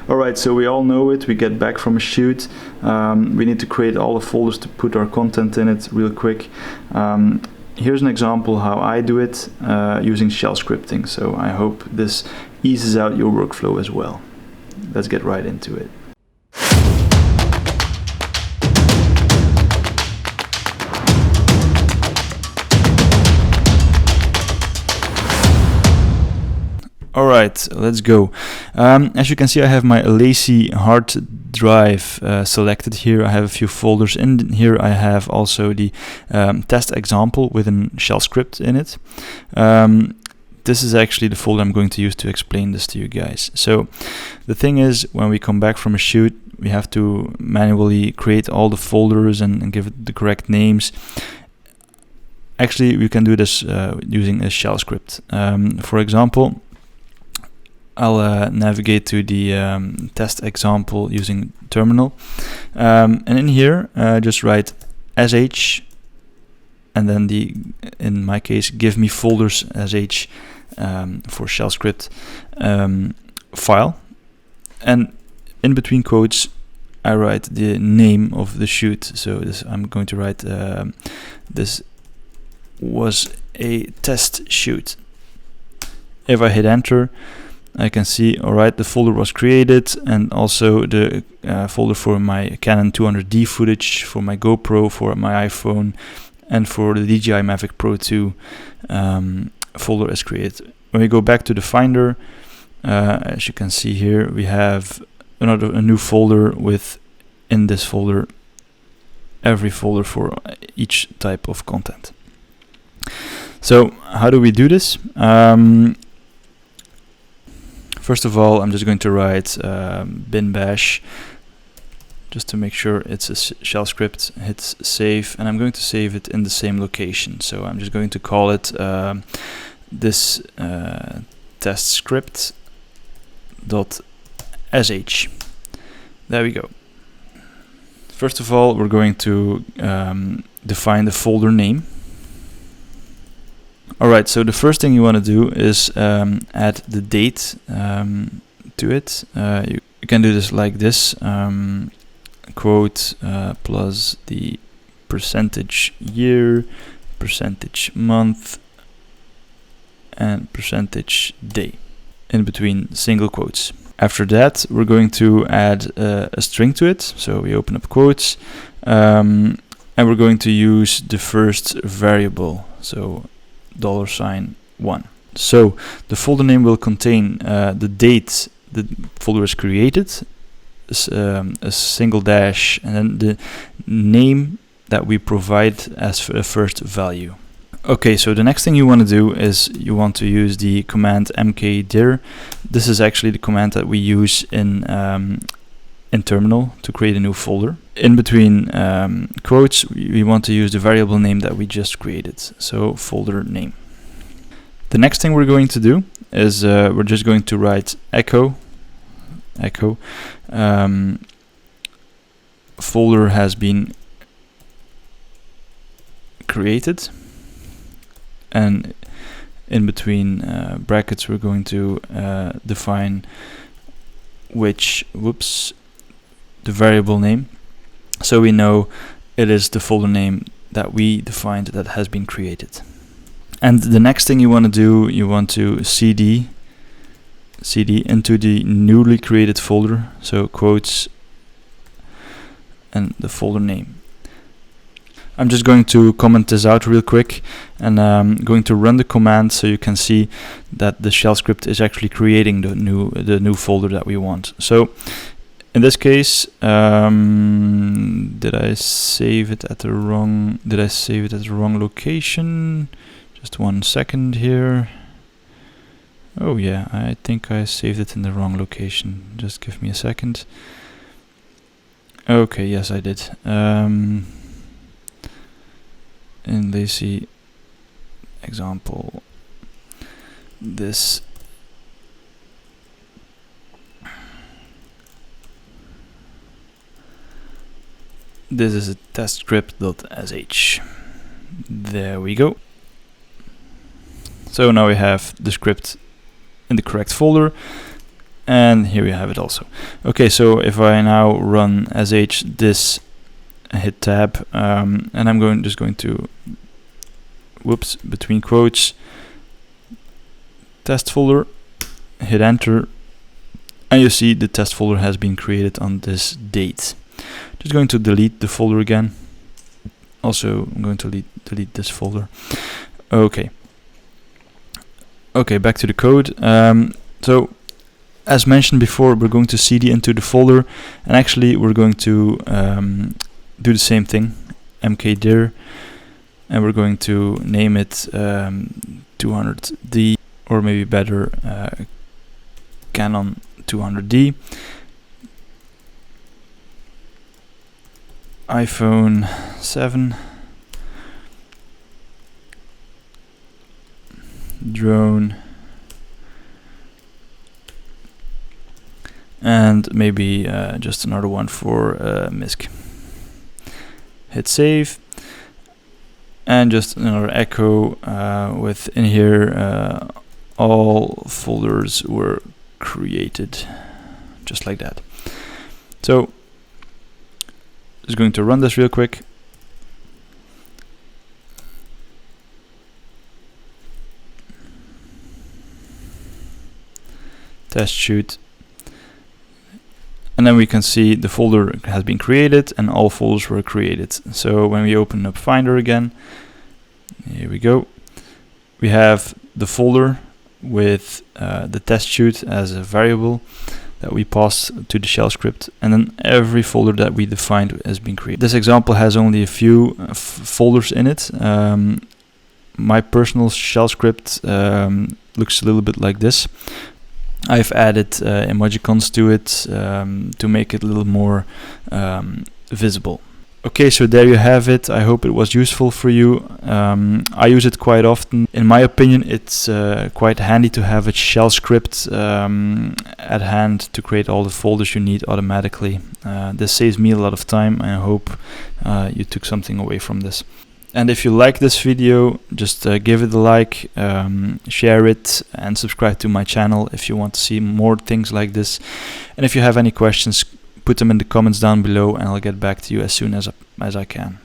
Alright, so we all know it, we get back from a shoot, we need to create all the folders to put our content in it real quick. Here's an example how I do it using shell scripting, so I hope this eases out your workflow as well. Let's get right into it. Alright, let's go. As you can see, I have my Lazy hard drive selected here. I have a few folders in here. I have also the test example with a shell script in it. This is actually the folder I'm going to use to explain this to you guys. So the thing is, when we come back from a shoot, we have to manually create all the folders and give it the correct names. Actually, we can do this using a shell script. For example, I'll navigate to the test example using terminal, and in here just write sh, and then in my case, give me folders sh for shell script file, and in between quotes I write the name of the shoot. So I'm going to write this was a test shoot. If I hit enter, I can see, alright, the folder was created, and also the folder for my Canon 200D footage, for my GoPro, for my iPhone, and for the DJI Mavic Pro 2 folder is created. When we go back to the Finder, as you can see here, we have a new folder with, in this folder, every folder for each type of content. So how do we do this? First of all, I'm just going to write bin bash just to make sure it's a shell script. Hit save, and I'm going to save it in the same location. So I'm just going to call it this test script .sh. There we go. First of all, we're going to define the folder name. Alright, so the first thing you want to do is add the date to it. You can do this like this, quote plus the percentage year, percentage month, and percentage day, in between single quotes. After that, we're going to add a string to it. So we open up quotes, and we're going to use the first variable. So $1. So the folder name will contain the date the folder is created, a single dash, and then the name that we provide as a first value. Okay, so the next thing you want to do is you want to use the command mkdir. This is actually the command that we use in terminal to create a new folder. In between quotes, we want to use the variable name that we just created, so folder name. The next thing we're going to do is we're just going to write echo folder has been created, and in between brackets we're going to define the variable name, so we know it is the folder name that we defined that has been created. And the next thing you want to do, you want to cd into the newly created folder, so quotes and the folder name. I'm just going to comment this out real quick, and I'm going to run the command so you can see that the shell script is actually creating the new folder that we want. So in this case, did I save it at the wrong location? Just 1 second here. Oh yeah, I think I saved it in the wrong location. Just give me a second. Okay, yes I did. In Lazy example, this is a test script.sh. There we go. So now we have the script in the correct folder, and here we have it also. Okay, so if I now run sh this, hit tab, and I'm just going to, whoops, between quotes, test folder, hit enter, and you see the test folder has been created on this date. Just going to delete the folder again. Also, I'm going to delete this folder. Okay. Okay, back to the code. So, as mentioned before, we're going to cd into the folder, and actually we're going to do the same thing, mkdir, and we're going to name it 200D, or maybe better, Canon 200D, iPhone 7, drone, and maybe just another one for MISC. Hit save, and just another echo with in here all folders were created, just like that. So just going to run this real quick. Test shoot. And then we can see the folder has been created and all folders were created. So when we open up Finder again, here we go. We have the folder with the test shoot as a variable that we pass to the shell script, and then every folder that we defined has been created. This example has only a few folders in it. My personal shell script looks a little bit like this. I've added emojicons to it to make it a little more visible. Okay, so there you have it. I hope it was useful for you. I use it quite often. In my opinion, it's quite handy to have a shell script at hand to create all the folders you need automatically. This saves me a lot of time, and I hope you took something away from this. And if you like this video, just give it a like, share it, and subscribe to my channel if you want to see more things like this. And if you have any questions, put them in the comments down below, and I'll get back to you as soon as I can.